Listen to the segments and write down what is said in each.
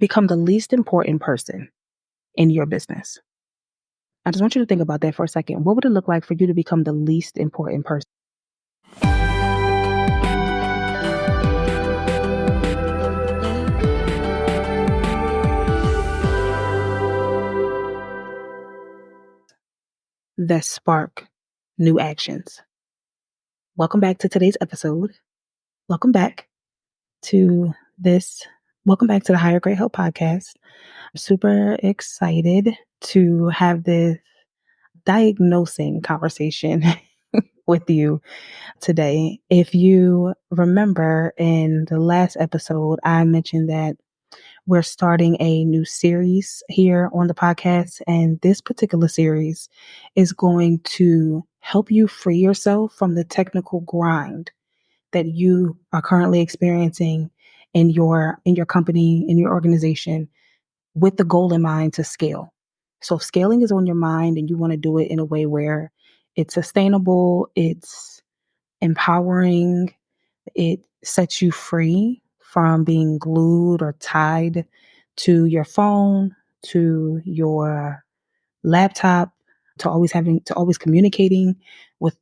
become the least important person in your business? I just want you to think about that for a second. What would it look like for you to become the least important person? That spark new actions. Welcome back to today's episode. Welcome back to this. Welcome back to the Higher Grade Help Podcast. I'm super excited to have this diagnosing conversation with you today. If you remember in the last episode, I mentioned that we're starting a new series here on the podcast, and this particular series is going to help you free yourself from the technical grind that you are currently experiencing in your company, in your organization, with the goal in mind to scale. So if scaling is on your mind and you want to do it in a way where it's sustainable, it's empowering, it sets you free from being glued or tied to your phone, to your laptop, to always communicating with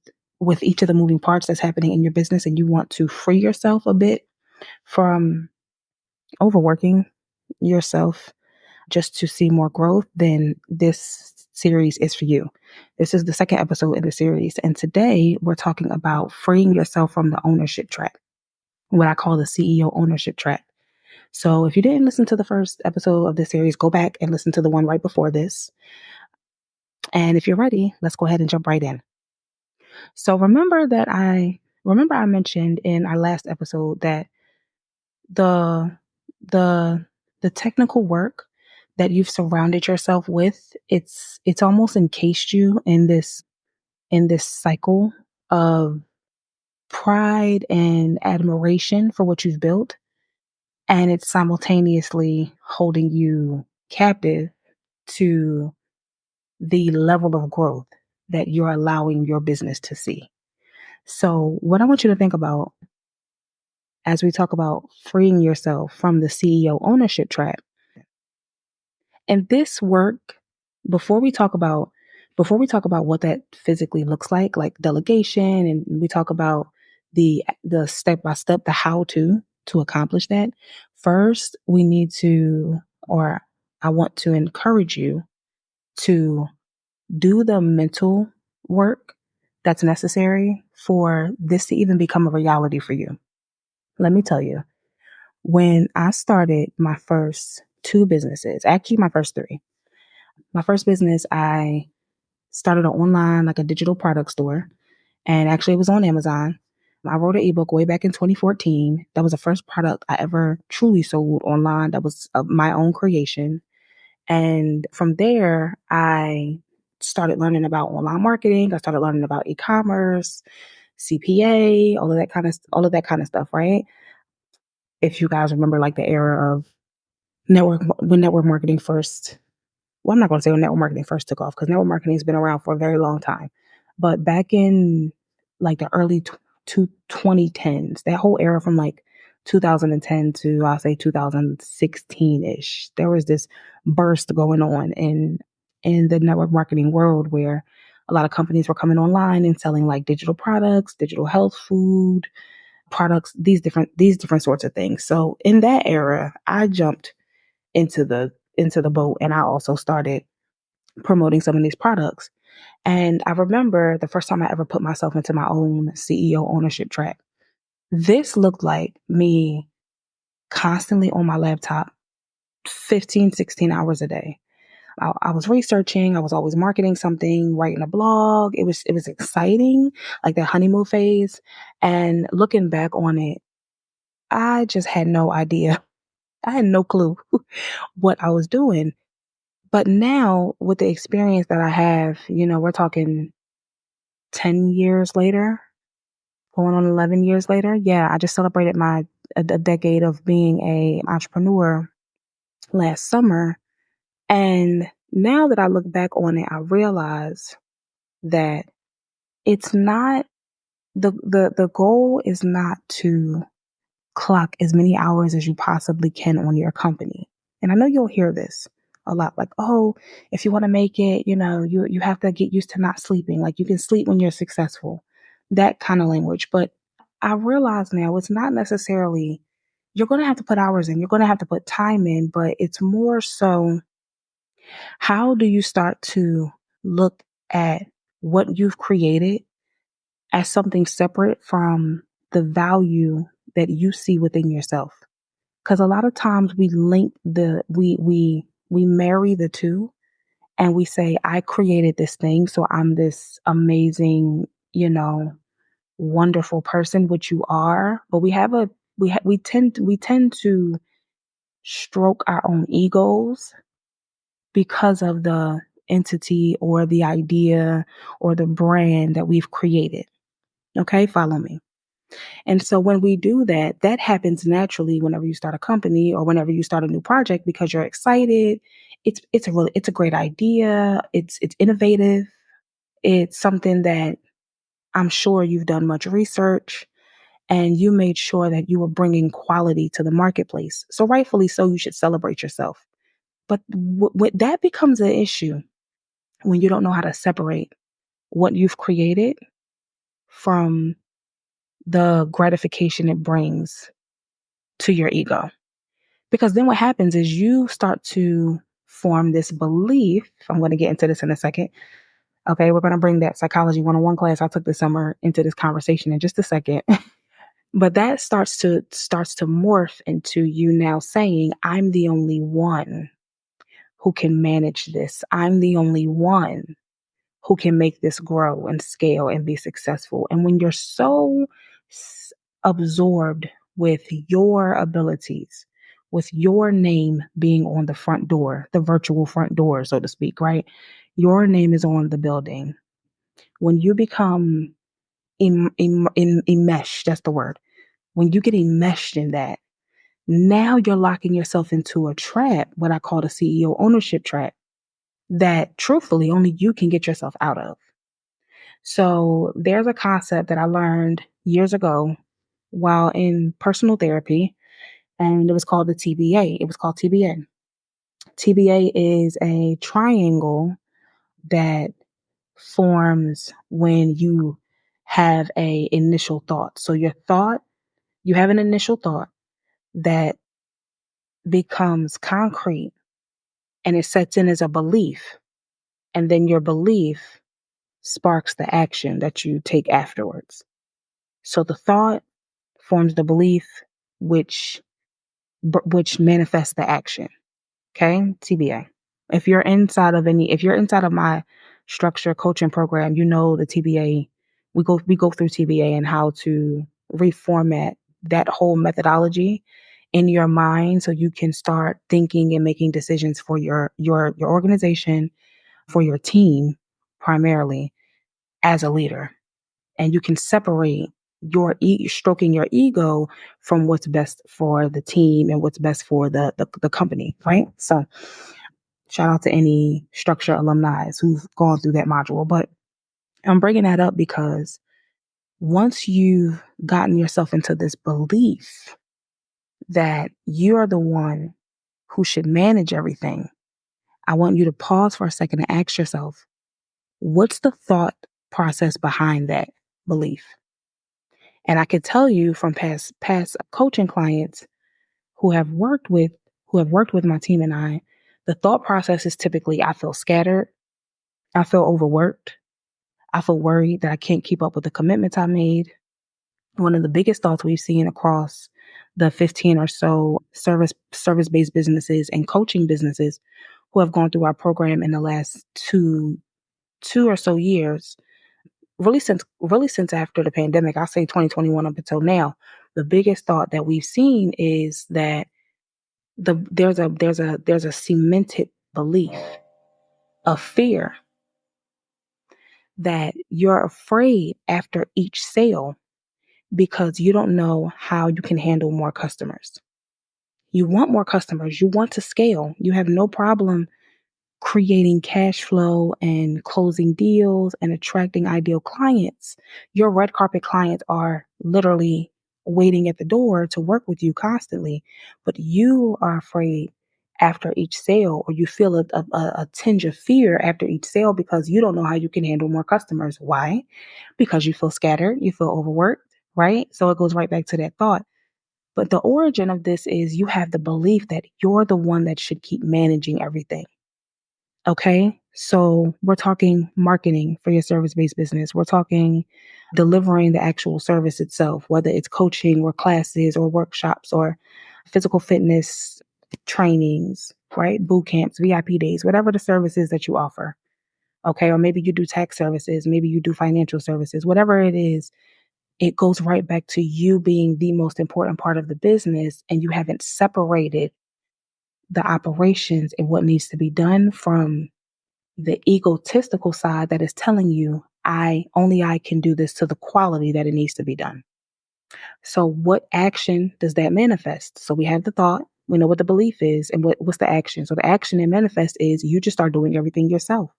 each of the moving parts that's happening in your business, and you want to free yourself a bit from overworking yourself just to see more growth, then this series is for you. This is the second episode in the series, and today we're talking about freeing yourself from the ownership trap, what I call the CEO ownership trap. So if you didn't listen to the first episode of this series, go back and listen to the one right before this. And if you're ready, let's go ahead and jump right in. So remember I mentioned in our last episode that the the the technical work that you've surrounded yourself with, it's almost encased you in this cycle of pride and admiration for what you've built, and it's simultaneously holding you captive to the level of growth that you're allowing your business to see. So, what I want you to think about as we talk about freeing yourself from the CEO ownership trap, and this work, before we talk about what that physically looks like delegation, and we talk about the step by step, the how to accomplish that. First, we need to, or I want to encourage you to do the mental work that's necessary for this to even become a reality for you. Let me tell you, when I started my first two businesses, actually my first three, my first business, I started an online, like a digital product store, and actually it was on Amazon. I wrote an ebook way back in 2014. That was the first product I ever truly sold online. That was my own creation. And from there, I started learning about online marketing. I started learning about e-commerce, CPA, all of that kind of stuff, right? If you guys remember, like the era of when network marketing first, well, I'm not going to say when network marketing first took off, because network marketing has been around for a very long time. But back in like the early 2010s, that whole era from like 2010 to I'll say 2016-ish, there was this burst going on in the network marketing world where a lot of companies were coming online and selling like digital products, digital health food products, these different sorts of things. So in that era, I jumped into the boat, and I also started promoting some of these products. And I remember the first time I ever put myself into my own CEO ownership track. This looked like me constantly on my laptop 15, 16 hours a day. I was researching, I was always marketing something, writing a blog. It was exciting, like that honeymoon phase. And looking back on it, I just had no idea. I had no clue what I was doing. But now, with the experience that I have, we're talking 10 years later, going on 11 years later. Yeah, I just celebrated a decade of being a entrepreneur last summer. And now that I look back on it, I realize that it's not the goal is not to clock as many hours as you possibly can on your company. And I know you'll hear this a lot, like, oh, if you want to make it, you have to get used to not sleeping. Like you can sleep when you're successful, that kind of language. But I realize now it's not necessarily, you're going to have to put hours in, you're going to have to put time in, but it's more so, how do you start to look at what you've created as something separate from the value that you see within yourself? Because a lot of times we link we marry the two, and we say, I created this thing, so I'm this amazing, wonderful person, which you are. But we tend to stroke our own egos because of the entity or the idea or the brand that we've created. Okay, follow me. And so when we do that, that happens naturally whenever you start a company or whenever you start a new project, because you're excited. It's a great idea. It's innovative. It's something that I'm sure you've done much research, and you made sure that you were bringing quality to the marketplace. So rightfully so, you should celebrate yourself. But that becomes an issue when you don't know how to separate what you've created from the gratification it brings to your ego. Because then what happens is you start to form this belief. I'm going to get into this in a second. Okay, we're going to bring that Psychology 101 class I took this summer into this conversation in just a second. But that starts to morph into you now saying, I'm the only one who can manage this. I'm the only one who can make this grow and scale and be successful. And when you're so absorbed with your abilities, with your name being on the front door, the virtual front door, so to speak, right? Your name is on the building. When you become enmeshed, that's the word. When you get enmeshed in that, now you're locking yourself into a trap, what I call the CEO ownership trap, that truthfully only you can get yourself out of. So there's a concept that I learned years ago while in personal therapy, and it was called the TBA. It was called TBA. TBA is a triangle that forms when you have a initial thought. So you have an initial thought that becomes concrete, and it sets in as a belief. And then your belief sparks the action that you take afterwards. So the thought forms the belief, which manifests the action. Okay, TBA. If you're inside of my structure coaching program, you know the TBA. We go through TBA and how to reformat that whole methodology in your mind, so you can start thinking and making decisions for your organization, for your team, primarily as a leader. And you can separate stroking your ego from what's best for the team and what's best for the company, right? So shout out to any structure alumni who've gone through that module. But I'm bringing that up because once you've gotten yourself into this belief that you're the one who should manage everything, I want you to pause for a second and ask yourself, what's the thought process behind that belief? And I could tell you from past coaching clients who have worked with my team and I, the thought process is typically, I feel scattered, I feel overworked, I feel worried that I can't keep up with the commitments I made. One of the biggest thoughts we've seen across the 15 or so service-based businesses and coaching businesses who have gone through our program in the last two or so years, really since after the pandemic, I'll say 2021 up until now, the biggest thought that we've seen is that there's a cemented belief of fear that you're afraid after each sale because you don't know how you can handle more customers. You want more customers, you want to scale, you have no problem creating cash flow and closing deals and attracting ideal clients. Your red carpet clients are literally waiting at the door to work with you constantly, but you are afraid after each sale, or you feel a tinge of fear after each sale because you don't know how you can handle more customers. Why? Because you feel scattered, you feel overworked, right? So it goes right back to that thought. But the origin of this is you have the belief that you're the one that should keep managing everything. Okay. So we're talking marketing for your service based business. We're talking delivering the actual service itself, whether it's coaching or classes or workshops or physical fitness trainings, right? Boot camps, VIP days, whatever the services that you offer. Okay. Or maybe you do tax services, maybe you do financial services, whatever it is, it goes right back to you being the most important part of the business, and you haven't separated the operations and what needs to be done from the egotistical side that is telling you, I can do this to the quality that it needs to be done. So what action does that manifest? So we have the thought, we know what the belief is, and what's the action. So the action it manifests is you just start doing everything yourself.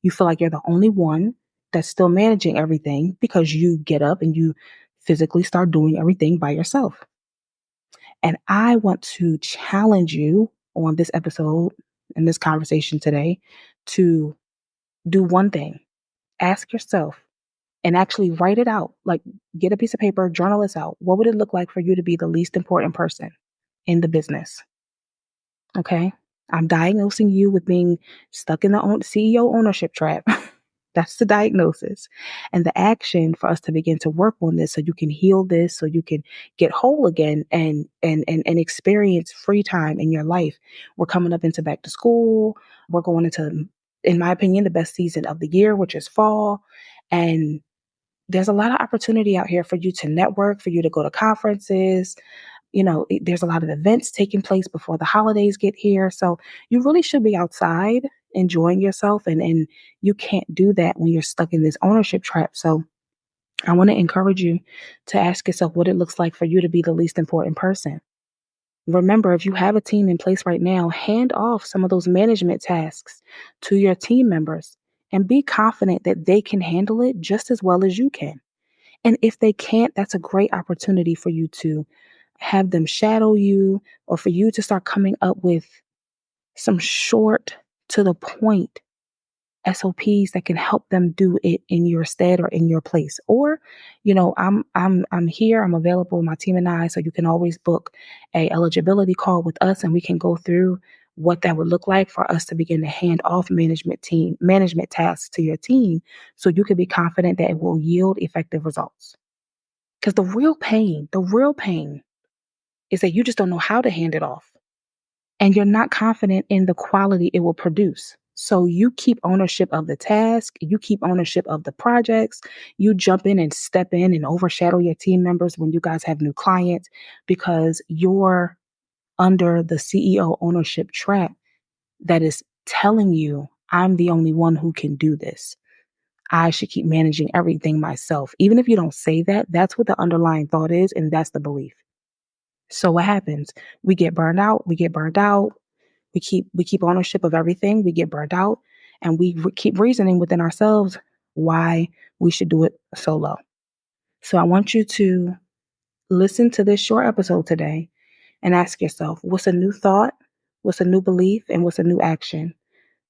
You feel like you're the only one that's still managing everything because you get up and you physically start doing everything by yourself. And I want to challenge you on this episode and this conversation today to do one thing. Ask yourself and actually write it out. Like, get a piece of paper, journal this out. What would it look like for you to be the least important person in the business? Okay. I'm diagnosing you with being stuck in the CEO ownership trap. That's the diagnosis. And the action for us to begin to work on this so you can heal this, so you can get whole again and experience free time in your life. We're coming up into back to school. We're going into, in my opinion, the best season of the year, which is fall. And there's a lot of opportunity out here for you to network, for you to go to conferences. There's a lot of events taking place before the holidays get here. So you really should be outside enjoying yourself. And you can't do that when you're stuck in this ownership trap. So I want to encourage you to ask yourself what it looks like for you to be the least important person. Remember, if you have a team in place right now, hand off some of those management tasks to your team members and be confident that they can handle it just as well as you can. And if they can't, that's a great opportunity for you to have them shadow you, or for you to start coming up with some short to the point SOPs that can help them do it in your stead or in your place. Or, I'm here, I'm available, my team and I, so you can always book a eligibility call with us and we can go through what that would look like for us to begin to hand off management tasks to your team so you can be confident that it will yield effective results. Because the real pain is that you just don't know how to hand it off and you're not confident in the quality it will produce. So you keep ownership of the task, you keep ownership of the projects, you jump in and step in and overshadow your team members when you guys have new clients because you're under the CEO ownership trap that is telling you, I'm the only one who can do this. I should keep managing everything myself. Even if you don't say that, that's what the underlying thought is, and that's the belief. So what happens? We get burned out. We get burned out. We keep ownership of everything. We get burned out, and we keep reasoning within ourselves why we should do it solo. So I want you to listen to this short episode today and ask yourself, what's a new thought, what's a new belief, and what's a new action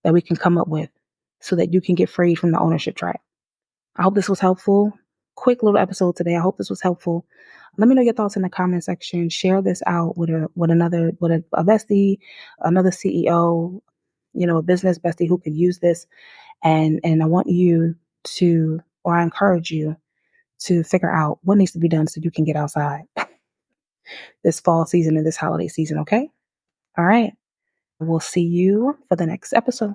that we can come up with so that you can get free from the ownership trap. I hope this was helpful. Quick little episode today. I hope this was helpful. Let me know your thoughts in the comment section. Share this out with a bestie, another CEO, a business bestie who could use this. And I want you to, or I encourage you to figure out what needs to be done so you can get outside this fall season and this holiday season. Okay. All right. We'll see you for the next episode.